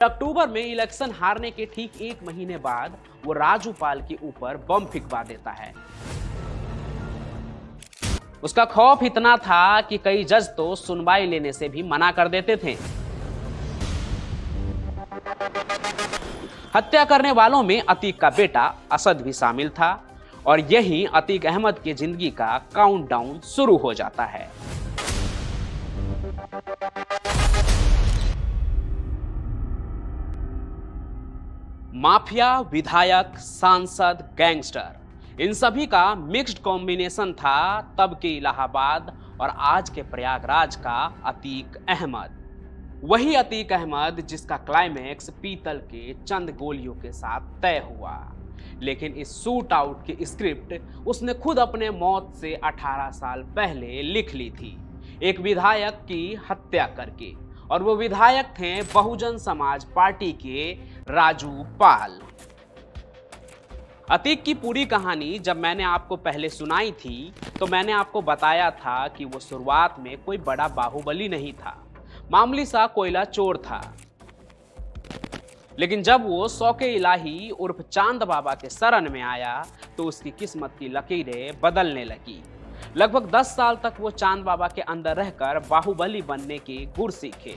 अक्टूबर में इलेक्शन हारने के ठीक एक महीने बाद वो राजू पाल के ऊपर बम फिकवा देता है। उसका खौफ इतना था कि कई जज तो सुनवाई लेने से भी मना कर देते थे। हत्या करने वालों में अतीक का बेटा असद भी शामिल था और यही अतीक अहमद की जिंदगी का काउंटडाउन शुरू हो जाता है। माफिया, विधायक, सांसद, गैंगस्टर, इन सभी का मिक्स्ड कॉम्बिनेशन था तब के इलाहाबाद और आज के प्रयागराज का अतीक अहमद। वही अतीक अहमद जिसका क्लाइमैक्स पीतल के चंद गोलियों के साथ तय हुआ। लेकिन इस शूट आउट की स्क्रिप्ट उसने खुद अपने मौत से 18 साल पहले लिख ली थी, एक विधायक की हत्या करके। और वो विधायक थे बहुजन समाज पार्टी के राजू पाल। अतीक की पूरी कहानी जब मैंने आपको पहले सुनाई थी तो मैंने आपको बताया था कि वो शुरुआत में कोई बड़ा बाहुबली नहीं था, मामूली सा कोयला चोर था। लेकिन जब वो शौके इलाही उर्फ चांद बाबा के शरण में आया तो उसकी किस्मत की लकीरें बदलने लगी। लगभग 10 साल तक वो चांद बाबा के अंदर रहकर बाहुबली बनने के गुर सीखे।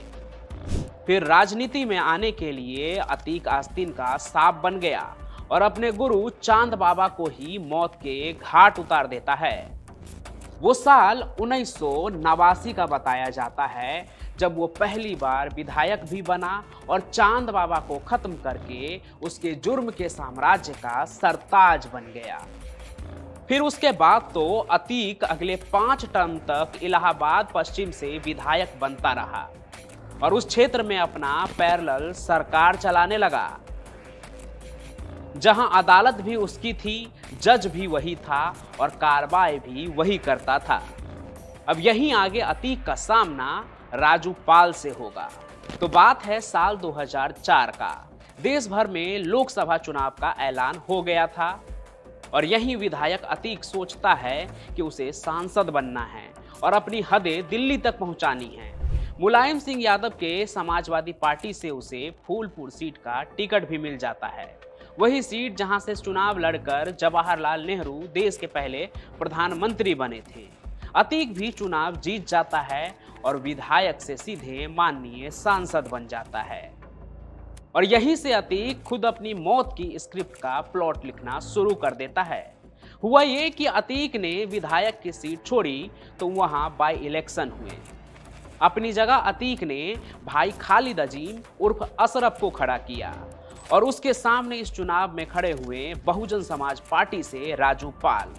फिर राजनीति में आने के लिए अतीक आस्तीन का सांप बन गया और अपने गुरु चांद बाबा को ही मौत के घाट उतार देता है। वो साल 1989 का बताया जाता है जब वो पहली बार विधायक भी बना और चांद बाबा को खत्म करके उसके जुर्म के साम्राज्य का सरताज बन गया। फिर उसके बाद तो अतीक अगले 5 टर्म तक इलाहाबाद पश्चिम से विधायक बनता रहा और उस क्षेत्र में अपना पैरेलल सरकार चलाने लगा, जहां अदालत भी उसकी थी, जज भी वही था और कार्रवाई भी वही करता था। अब यहीं आगे अतीक का सामना राजू पाल से होगा। तो बात है साल 2004 का। देश भर में लोकसभा चुनाव का ऐलान हो गया था और यही विधायक अतीक सोचता है कि उसे सांसद बनना है और अपनी हदें दिल्ली तक पहुंचानी है। मुलायम सिंह यादव के समाजवादी पार्टी से उसे फूलपुर सीट का टिकट भी मिल जाता है, वही सीट जहां से चुनाव लड़कर जवाहरलाल नेहरू देश के पहले प्रधानमंत्री बने थे। अतीक भी चुनाव जीत जाता है और विधायक से सीधे माननीय सांसद बन जाता है। और यहीं से अतीक खुद अपनी मौत की स्क्रिप्ट का प्लॉट लिखना शुरू कर देता है। हुआ ये कि अतीक ने विधायक की सीट छोड़ी तो वहां बाई इलेक्शन हुए। अपनी जगह अतीक ने भाई खालिद अजीम उर्फ अशरफ को खड़ा किया और उसके सामने इस चुनाव में खड़े हुए बहुजन समाज पार्टी से राजू पाल।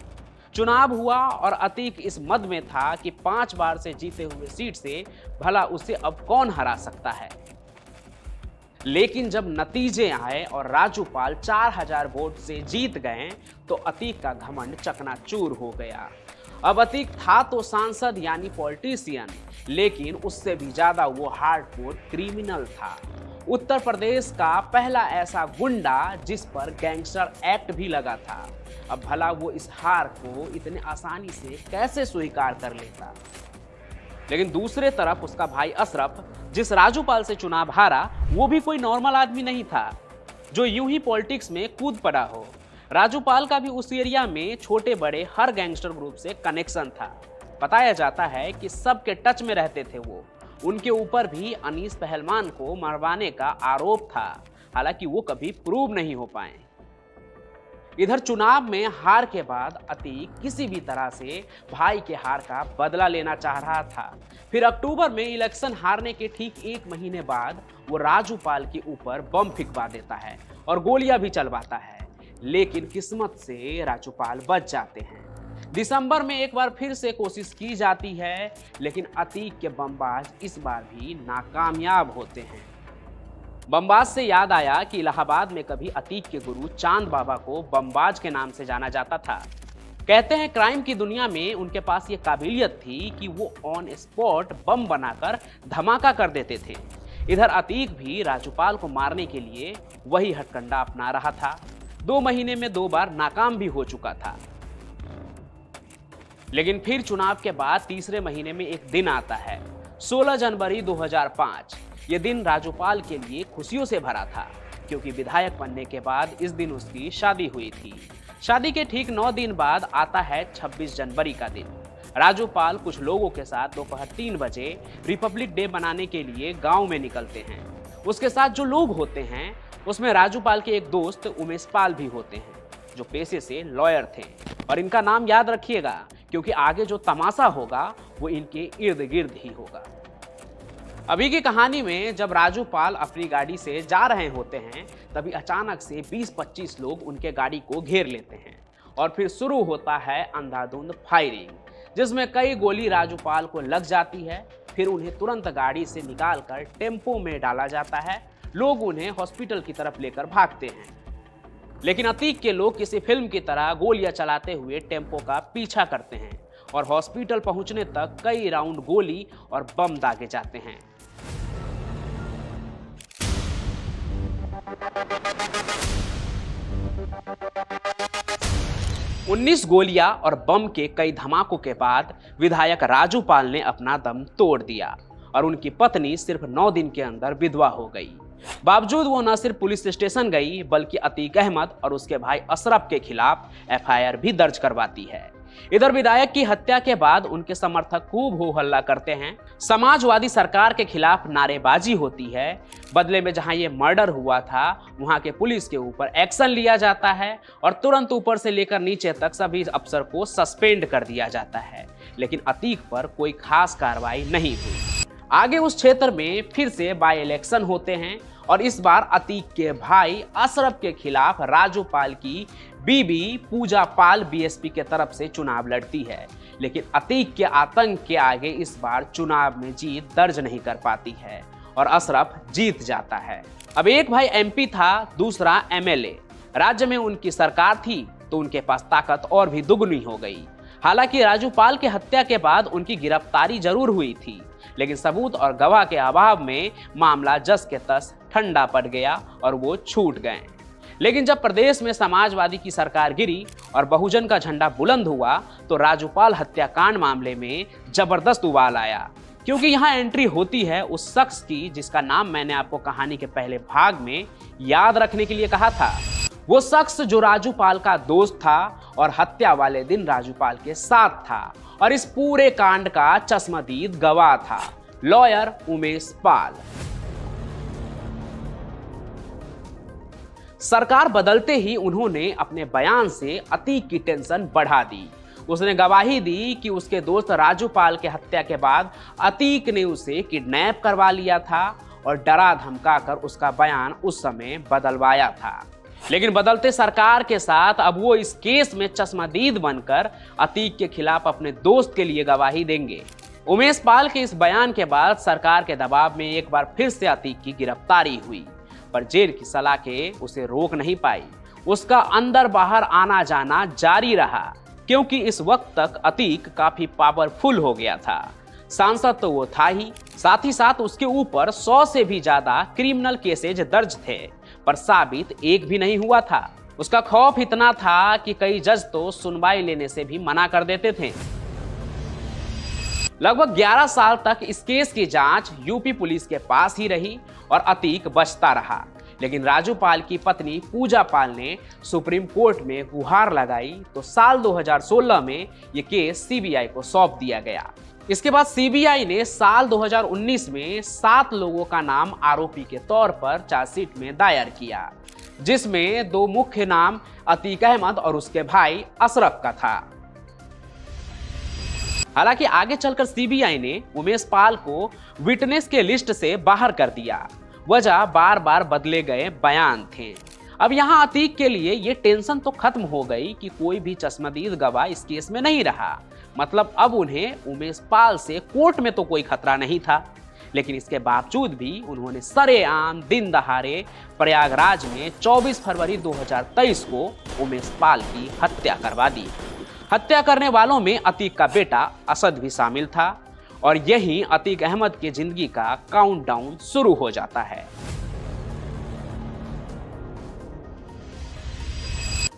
चुनाव हुआ और अतीक इस मद में था कि 5 बार से जीते हुए सीट से भला उसे अब कौन हरा सकता है। लेकिन जब नतीजे आए और राजू पाल 4000 वोट से जीत गए तो अतीक का घमंड चकनाचूर हो गया। अब अतीक था तो सांसद यानी पॉलिटिशियन, लेकिन उससे भी ज्यादा वो हार्डकोर क्रिमिनल था। उत्तर प्रदेश का पहला ऐसा गुंडा जिस पर गैंगस्टर एक्ट भी लगा था। अब भला वो इस हार को इतने आसानी से कैसे स्वीकार कर लेता। लेकिन दूसरे तरफ उसका भाई अशरफ, जिस राजू पाल से चुनाव हारा, वो भी कोई नॉर्मल आदमी नहीं था जो यूं ही पॉलिटिक्स में कूद पड़ा हो। राजू पाल का भी उस एरिया में छोटे बड़े हर गैंगस्टर ग्रुप से कनेक्शन था। बताया जाता है कि सबके टच में रहते थे वो। उनके ऊपर भी अनीस पहलवान को मरवाने का आरोप था, हालांकि वो कभी प्रूव नहीं हो पाए। इधर चुनाव में हार के बाद अतीक किसी भी तरह से भाई के हार का बदला लेना चाह रहा था। फिर अक्टूबर में इलेक्शन हारने के ठीक एक महीने बाद वो राजू पाल के ऊपर बम फिकवा देता है और गोलियां भी चलवाता है। लेकिन किस्मत से राजू पाल बच जाते हैं। दिसंबर में एक बार फिर से कोशिश की जाती है, लेकिन अतीक के बमबाज इस बार भी नाकामयाब होते हैं। बमबाज से याद आया कि इलाहाबाद में कभी अतीक के गुरु चांद बाबा को बमबाज के नाम से जाना जाता था। कहते हैं क्राइम की दुनिया में उनके पास ये काबिलियत थी कि वो ऑन स्पॉट बम बनाकर धमाका कर देते थे। इधर अतीक भी राजूपाल को मारने के लिए वही हथकंडा अपना रहा था। 2 महीने में 2 बार नाकाम भी हो चुका था। लेकिन फिर चुनाव के बाद तीसरे महीने में एक दिन आता है, 16 जनवरी 2005। ये दिन राजूपाल के लिए खुशियों से भरा था, क्योंकि विधायक बनने के बाद इस दिन उसकी शादी हुई थी। शादी के ठीक 9 दिन बाद आता है 26 जनवरी का दिन। राजूपाल कुछ लोगों के साथ दोपहर 3 बजे रिपब्लिक डे मनाने के लिए गांव में निकलते हैं। उसके साथ जो लोग होते हैं उसमें राजूपाल के एक दोस्त उमेश पाल भी होते हैं, जो पेशे से लॉयर थे। और इनका नाम याद रखिएगा, क्योंकि आगे जो तमाशा होगा वो इनके इर्द गिर्द ही होगा। अभी की कहानी में जब राजूपाल अपनी गाड़ी से जा रहे होते हैं, तभी अचानक से 20-25 लोग उनके गाड़ी को घेर लेते हैं और फिर शुरू होता है अंधाधुंध फायरिंग, जिसमें कई गोली राजूपाल को लग जाती है। फिर उन्हें तुरंत गाड़ी से निकालकर टेम्पो में डाला जाता है। लोग उन्हें हॉस्पिटल की तरफ लेकर भागते हैं, लेकिन अतीक के लोग किसी फिल्म की तरह गोलियां चलाते हुए टेम्पो का पीछा करते हैं और हॉस्पिटल पहुंचने तक कई राउंड गोली और बम दागे जाते हैं। उन्नीस गोलियां और बम के कई धमाकों के बाद विधायक राजूपाल ने अपना दम तोड़ दिया और उनकी पत्नी सिर्फ 9 दिन के अंदर विधवा हो गई। बावजूद वो न सिर्फ पुलिस स्टेशन गई, बल्कि अतीक अहमद और उसके भाई अशरफ के खिलाफ FIR भी दर्ज करवाती है। इधर विधायक की हत्या के बाद उनके समर्थक खूब हो हल्ला करते हैं। समाजवादी सरकार के खिलाफ नारेबाजी होती है। बदले में जहां ये मर्डर हुआ था, वहां के पुलिस के ऊपर एक्शन लिया जाता है और तुरंत ऊपर से लेकर नीचे तक सभी अफसर को सस्पेंड कर दिया जाता है। लेकिन अतीक पर कोई खास कार्रवाई नहीं हुई। आगे उस क्षेत्र में फिर से बाय इलेक्शन होते हैं और इस बार अतीक के भाई अशरफ के खिलाफ राजूपाल की बीबी पूजा पाल BSP के तरफ से चुनाव लड़ती है। लेकिन अतीक के आतंक के आगे इस बार चुनाव में जीत दर्ज नहीं कर पाती है और अशरफ जीत जाता है। अब एक भाई MP था, दूसरा MLA। राज्य में उनकी सरकार थी तो उनके पास ताकत और भी दुगनी हो गई। हालांकि राजूपाल की हत्या के बाद उनकी गिरफ्तारी जरूर हुई थी, लेकिन सबूत और गवाह के अभाव में मामला जस के तस ठंडा पड़ गया और वो छूट गए। लेकिन जब प्रदेश में समाजवादी की सरकार गिरी और बहुजन का झंडा बुलंद हुआ, तो राजूपाल हत्याकांड मामले में जबरदस्त उबाल आया, क्योंकि यहाँ एंट्री होती है उस शख्स की जिसका नाम मैंने आपको कहानी के पहले भाग में याद रखने के लिए कहा था। वो शख्स जो राजूपाल का दोस्त था और हत्या वाले दिन राजूपाल के साथ था और इस पूरे कांड का चश्मदीद गवाह था, लॉयर उमेश पाल। सरकार बदलते ही उन्होंने अपने बयान से अतीक की टेंशन बढ़ा दी। उसने गवाही दी कि उसके दोस्त राजूपाल के हत्या के बाद अतीक ने उसे किडनैप करवा लिया था और डरा धमकाकर उसका बयान उस समय बदलवाया था। लेकिन बदलते सरकार के साथ अब वो इस केस में चश्मदीद बनकर अतीक के खिलाफ अपने दोस्त के लिए गवाही देंगे। उमेश पाल के इस बयान के बाद सरकार के दबाव में एक बार फिर से अतीक की गिरफ्तारी हुई, पर जेल की सलाखें उसे रोक नहीं पाई। उसका अंदर बाहर आना जाना जारी रहा, क्योंकि इस वक्त तक अतीक काफी पावरफुल हो गया था। सांसद तो वो था ही, साथ ही साथ उसके ऊपर 100 से भी ज्यादा क्रिमिनल केसेज दर्ज थे, पर साबित एक भी नहीं हुआ था। उसका खौफ इतना था कि कई जज तो सुनवाई लेने से भी मना कर देते थे। लगभग 11 साल तक इस केस की जांच यूपी पुलिस के पास ही रही और अतीक बचता रहा। लेकिन राजूपाल की पत्नी पूजा पाल ने सुप्रीम कोर्ट में गुहार लगाई तो साल 2016 में यह केस CBI को सौंप दिया गया। इसके बाद CBI ने साल 2019 में 7 लोगों का नाम आरोपी के तौर पर चार्जशीट में दायर किया, जिसमें 2 मुख्य नाम अतीक अहमद और उसके भाई अशरफ का था। हालांकि आगे चलकर CBI ने उमेश पाल को विटनेस के लिस्ट से बाहर कर दिया। वजह बार बार बदले गए बयान थे। अब यहाँ अतीक के लिए ये टेंशन तो खत्म हो गई कि कोई भी चश्मदीद गवाह इस केस में नहीं रहा। मतलब अब उन्हें उमेश पाल से कोर्ट में तो कोई खतरा नहीं था। लेकिन इसके बावजूद भी उन्होंने सरेआम दिन दहाड़े प्रयागराज में 24 फरवरी 2023 को उमेश पाल की हत्या करवा दी। हत्या करने वालों में अतीक का बेटा असद भी शामिल था और यही अतीक अहमद की जिंदगी का काउंटडाउन शुरू हो जाता है।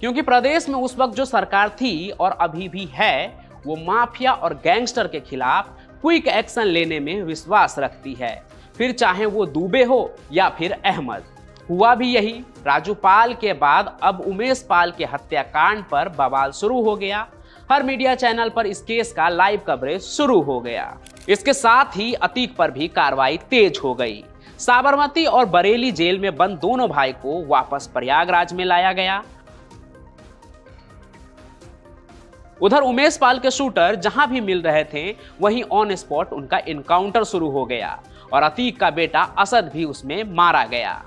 क्योंकि प्रदेश में उस वक्त जो सरकार थी और अभी भी है, वो माफिया और गैंगस्टर के खिलाफ क्विक एक्शन लेने में विश्वास रखती है। फिर चाहे वो दुबे हो या फिर अहमद। हुआ भी यही। राजू पाल के बाद अब उमेश पाल के हत्याकांड पर बवाल शुरू हो गया। हर मीडिया चैनल पर इस केस का लाइव कवरेज शुरू हो गया। इसके साथ ही अतीक पर भी कार्रवाई तेज हो गई। साबरमती और बरेली जेल में बंद दोनों भाई को वापस प्रयागराज में लाया गया। उधर उमेश पाल के शूटर जहां भी मिल रहे थे वहीं ऑन स्पॉट उनका इनकाउंटर शुरू हो गया और अतीक का बेटा असद भी उसमें मारा गया।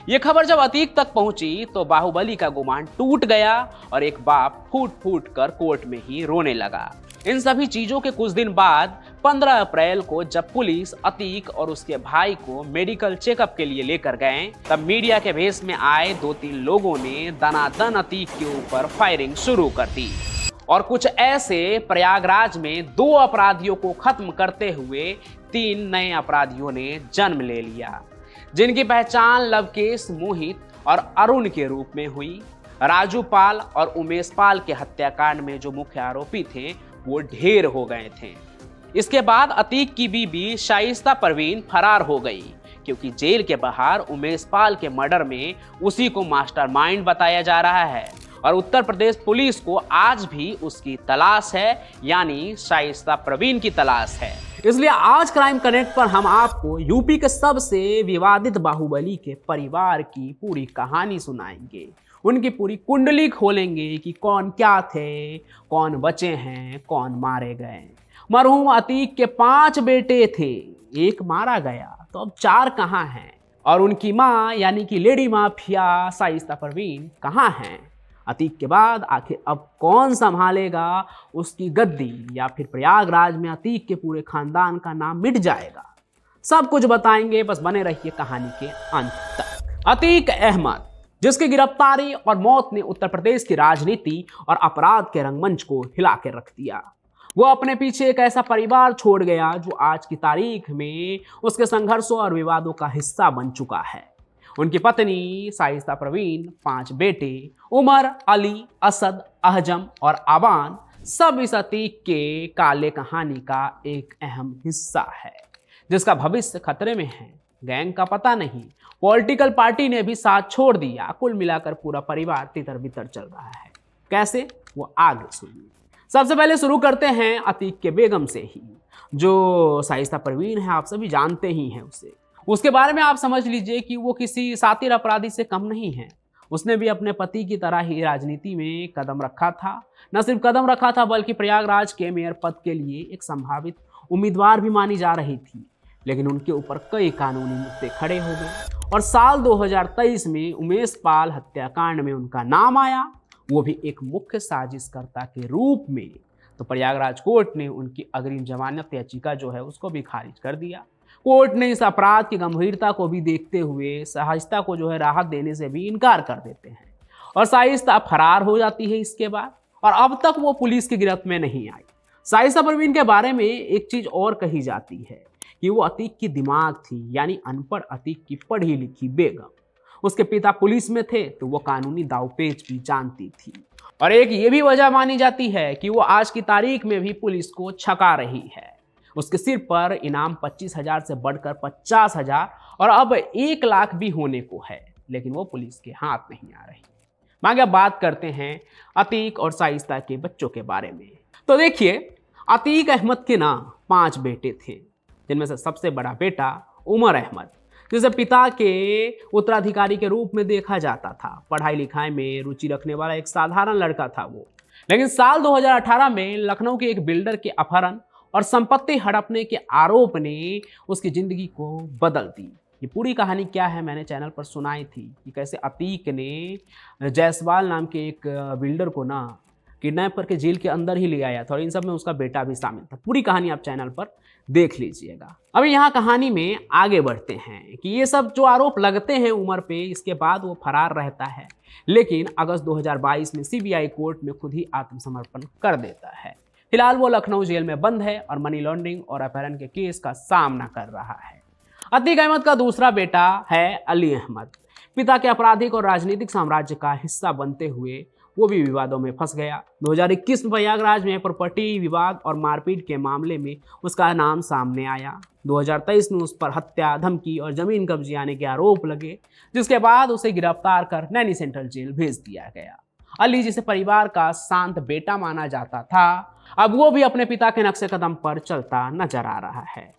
यह खबर जब अतीक तक पहुंची तो बाहुबली का गुमान टूट गया और एक बाप फूट फूट कर कोर्ट में ही रोने लगा। इन सभी चीजों के कुछ दिन बाद 15 अप्रैल को जब पुलिस अतीक और उसके भाई को मेडिकल चेकअप के लिए लेकर गए तब मीडिया के भेष में आए 2-3 लोगों ने दनादन अतीक के ऊपर फायरिंग शुरू कर दी और कुछ ऐसे प्रयागराज में 2 अपराधियों को खत्म करते हुए 3 नए अपराधियों ने जन्म ले लिया, जिनकी पहचान लवकेश, मोहित और अरुण के रूप में हुई। राजू पाल और उमेश पाल के हत्याकांड में जो मुख्य आरोपी थे वो ढेर हो गए थे। इसके बाद अतीक की बीबी शाइस्ता परवीन फरार हो गई क्योंकि जेल के बाहर उमेश पाल के मर्डर में उसी को मास्टरमाइंड बताया जा रहा है और उत्तर प्रदेश पुलिस को आज भी उसकी तलाश है, यानी शाइस्ता परवीन की तलाश है। इसलिए आज क्राइम कनेक्ट पर हम आपको यूपी के सबसे विवादित बाहुबली के परिवार की पूरी कहानी सुनाएंगे। उनकी पूरी कुंडली खोलेंगे कि कौन क्या थे, कौन बचे हैं, कौन मारे गए। मरहूम अतीक के 5 बेटे थे, 1 मारा गया, तो अब 4 कहाँ हैं? और उनकी माँ यानी कि लेडी माफिया शाइस्ता परवीन कहाँ हैं? अतीक के बाद आखिर अब कौन संभालेगा उसकी गद्दी, या फिर प्रयागराज में अतीक के पूरे खानदान का नाम मिट जाएगा? सब कुछ बताएंगे, बस बने रहिए कहानी के अंत तक। अतीक अहमद, जिसकी गिरफ्तारी और मौत ने उत्तर प्रदेश की राजनीति और अपराध के रंगमंच को हिला के रख दिया। वो अपने पीछे एक ऐसा परिवार छोड़ गया जो आज की तारीख में उसके संघर्षों और विवादों का हिस्सा बन चुका है। उनकी पत्नी शाइस्ता परवीन, 5 बेटे उमर, अली, असद, अहजम और आबान, सब इस अतीक के काले कहानी का एक अहम हिस्सा है जिसका भविष्य खतरे में है। गैंग का पता नहीं, पॉलिटिकल पार्टी ने भी साथ छोड़ दिया। कुल मिलाकर पूरा परिवार तितर बितर चल रहा है। कैसे, वो आगे सुनिए। सबसे पहले शुरू करते हैं अतीक के बेगम से ही, जो शाइस्ता परवीन है, आप सभी जानते ही हैं उसे। उसके बारे में आप समझ लीजिए कि वो किसी सातिर अपराधी से कम नहीं है। उसने भी अपने पति की तरह ही राजनीति में कदम रखा था। न सिर्फ कदम रखा था बल्कि प्रयागराज के मेयर पद के लिए एक संभावित उम्मीदवार भी मानी जा रही थी, लेकिन उनके ऊपर कई कानूनी मुद्दे खड़े हो गए और साल 2023 में उमेश पाल हत्याकांड में उनका नाम आया, वो भी एक मुख्य साजिशकर्ता के रूप में। तो प्रयागराज कोर्ट ने उनकी अग्रिम जमानत याचिका जो है उसको भी खारिज कर दिया। कोर्ट ने इस अपराध की गंभीरता को भी देखते हुए शाइस्ता को जो है राहत देने से भी इनकार कर देते हैं और शाइस्ता फरार हो जाती है इसके बाद, और अब तक वो पुलिस की गिरफ्त में नहीं आई। शाइस्ता परवीन के बारे में एक चीज और कही जाती है कि वो अतीक की दिमाग थी, यानी अनपढ़ अतीक की पढ़ी लिखी बेगम। उसके पिता पुलिस में थे तो वो कानूनी दावपेच भी जानती थी, और एक ये भी वजह मानी जाती है कि वो आज की तारीख में भी पुलिस को छका रही है। उसके सिर पर इनाम 25,000 से बढ़कर 50,000 और अब 1 लाख भी होने को है, लेकिन वो पुलिस के हाथ नहीं आ रही। आगे बात करते हैं अतीक और शाइस्ता के बच्चों के बारे में। तो देखिए, अतीक अहमद के ना 5 बेटे थे, जिनमें से सबसे बड़ा बेटा उमर अहमद, जिसे पिता के उत्तराधिकारी के रूप में देखा जाता था। पढ़ाई लिखाई में रुचि रखने वाला एक साधारण लड़का था वो, लेकिन साल 2018 में लखनऊ के एक बिल्डर के अपहरण और संपत्ति हड़पने के आरोप ने उसकी जिंदगी को बदल दी। ये पूरी कहानी क्या है मैंने चैनल पर सुनाई थी कि कैसे अतीक ने जायसवाल नाम के एक बिल्डर को ना किडनैप करके जेल के अंदर ही ले आया था, और इन सब में उसका बेटा भी शामिल था। पूरी कहानी आप चैनल पर देख लीजिएगा। अभी यहाँ कहानी में आगे बढ़ते हैं कि ये सब जो आरोप लगते हैं उमर पे, इसके बाद वो फरार रहता है, लेकिन अगस्त 2022 में सीबीआई कोर्ट में खुद ही आत्मसमर्पण कर देता है। फिलहाल वो लखनऊ जेल में बंद है और मनी लॉन्ड्रिंग और अपहरण के केस का सामना कर रहा है। अतीक अहमद का दूसरा बेटा है अली अहमद। पिता के आपराधिक और राजनीतिक साम्राज्य का हिस्सा बनते हुए वो भी विवादों में फंस गया। 2021 में प्रयागराज में प्रॉपर्टी विवाद और मारपीट के मामले में उसका नाम सामने आया। 2023 में उस पर हत्या, धमकी और जमीन कब्जे आने के आरोप लगे, जिसके बाद उसे गिरफ्तार कर नैनी सेंट्रल जेल भेज दिया गया। अली, जिसे परिवार का शांत बेटा माना जाता था, अब वो भी अपने पिता के नक्शे कदम पर चलता नजर आ रहा है।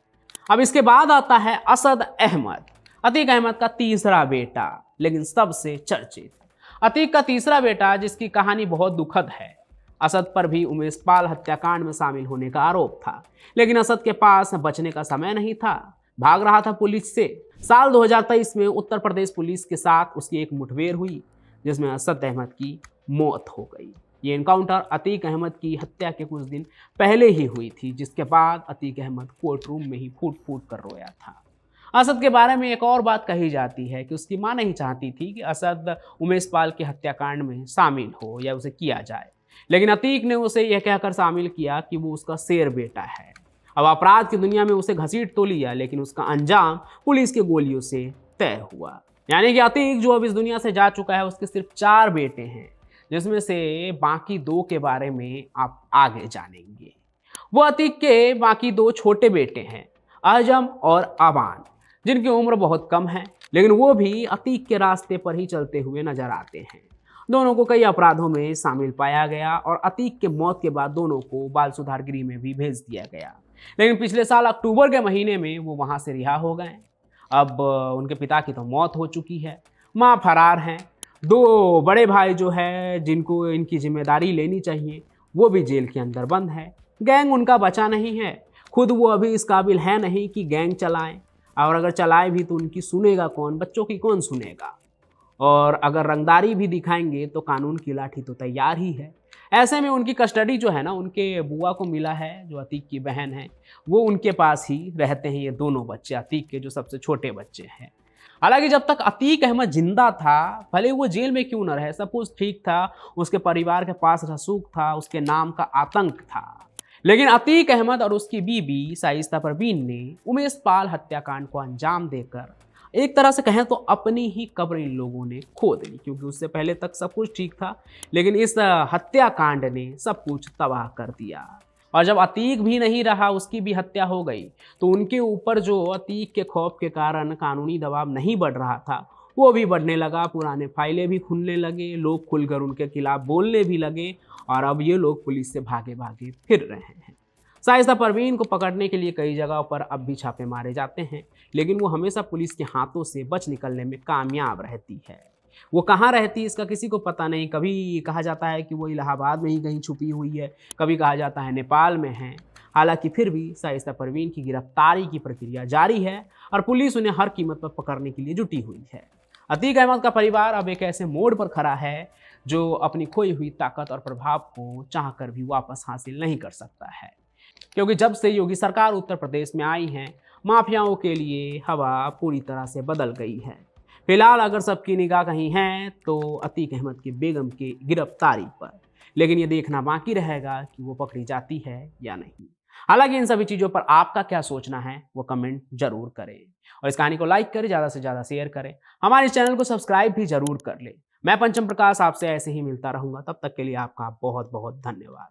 अब इसके बाद आता है असद अहमद, अतीक अहमद का तीसरा बेटा, लेकिन सबसे चर्चित। अतीक का तीसरा बेटा, जिसकी कहानी बहुत दुखद है। असद पर भी उमेश पाल हत्याकांड में शामिल होने का आरोप था, लेकिन असद के पास बचने का समय नहीं था, भाग रहा था पुलिस से। साल 2023 में उत्तर प्रदेश पुलिस के साथ उसकी एक मुठभेड़ हुई, जिसमें असद अहमद की मौत हो गई। ये एनकाउंटर अतीक अहमद की हत्या के कुछ दिन पहले ही हुई थी, जिसके बाद अतीक अहमद कोर्ट रूम में ही फूट फूट कर रोया था। असद के बारे में एक और बात कही जाती है कि उसकी मां नहीं चाहती थी कि असद उमेश पाल के हत्याकांड में शामिल हो या उसे किया जाए, लेकिन अतीक ने उसे यह कहकर शामिल किया कि वो उसका शेर बेटा है। अब अपराध की दुनिया में उसे घसीट तो लिया, लेकिन उसका अंजाम पुलिस की गोलियों से तय हुआ। यानी कि अतीक जो अब इस दुनिया से जा चुका है, उसके सिर्फ 4 बेटे हैं, जिसमें से बाकी 2 के बारे में आप आगे जानेंगे। वो अतीक के बाकी 2 छोटे बेटे हैं, आजम और आबान, जिनकी उम्र बहुत कम है, लेकिन वो भी अतीक के रास्ते पर ही चलते हुए नजर आते हैं। दोनों को कई अपराधों में शामिल पाया गया और अतीक के मौत के बाद दोनों को बाल सुधार गृह में भी भेज दिया गया, लेकिन पिछले साल अक्टूबर के महीने में वो वहां से रिहा हो गए। अब उनके पिता की तो मौत हो चुकी है, माँ फरार हैं, 2 बड़े भाई जो है जिनको इनकी जिम्मेदारी लेनी चाहिए, वो भी जेल के अंदर बंद है। गैंग उनका बचा नहीं है, खुद वो अभी इस काबिल है नहीं कि गैंग चलाएं, और अगर चलाए भी तो उनकी सुनेगा कौन, बच्चों की कौन सुनेगा। और अगर रंगदारी भी दिखाएंगे तो कानून की लाठी तो तैयार ही है। ऐसे में उनकी कस्टडी जो है ना, उनके बुआ को मिला है, जो अतीक की बहन है, वो उनके पास ही रहते हैं ये दोनों बच्चे, अतीक के जो सबसे छोटे बच्चे हैं। हालांकि जब तक अतीक अहमद जिंदा था, भले वो जेल में क्यों न रहे, सब कुछ ठीक था, उसके परिवार के पास रसूख था, उसके नाम का आतंक था, लेकिन अतीक अहमद और उसकी बीबी शाइस्ता परवीन ने उमेश पाल हत्याकांड को अंजाम देकर एक तरह से कहें तो अपनी ही कब्र इन लोगों ने खोद ली, क्योंकि उससे पहले तक सब कुछ ठीक था, लेकिन इस हत्याकांड ने सब कुछ तबाह कर दिया। और जब अतीक भी नहीं रहा, उसकी भी हत्या हो गई, तो उनके ऊपर जो अतीक के खौफ के कारण कानूनी दबाव नहीं बढ़ रहा था, वो भी बढ़ने लगा। पुराने फाइलें भी खुलने लगे, लोग खुलकर उनके खिलाफ बोलने भी लगे, और अब ये लोग पुलिस से भागे भागे फिर रहे हैं। शाइस्ता परवीन को पकड़ने के लिए कई जगहों पर अब भी छापे मारे जाते हैं, लेकिन वो हमेशा पुलिस के हाथों से बच निकलने में कामयाब रहती है। वो कहाँ रहती है इसका किसी को पता नहीं। कभी कहा जाता है कि वो इलाहाबाद में ही कहीं छुपी हुई है, कभी कहा जाता है नेपाल में है। हालांकि फिर भी शाइस्ता परवीन की गिरफ्तारी की प्रक्रिया जारी है और पुलिस उन्हें हर कीमत पर पकड़ने के लिए जुटी हुई है। अतीक अहमद का परिवार अब एक ऐसे मोड़ पर खड़ा है जो अपनी खोई हुई ताकत और प्रभाव को चाहकर भी वापस हासिल नहीं कर सकता है, क्योंकि जब से योगी सरकार उत्तर प्रदेश में आई है, माफियाओं के लिए हवा पूरी तरह से बदल गई है। फिलहाल अगर सबकी निगाह कहीं है तो अतीक अहमद की बेगम की गिरफ्तारी पर, लेकिन ये देखना बाकी रहेगा कि वो पकड़ी जाती है या नहीं। हालांकि इन सभी चीज़ों पर आपका क्या सोचना है वो कमेंट जरूर करें, और इस कहानी को लाइक करें, ज़्यादा से ज़्यादा शेयर करें, हमारे चैनल को सब्सक्राइब भी जरूर कर लें। मैं पंचम प्रकाश आपसे ऐसे ही मिलता रहूँगा, तब तक के लिए आपका बहुत बहुत धन्यवाद।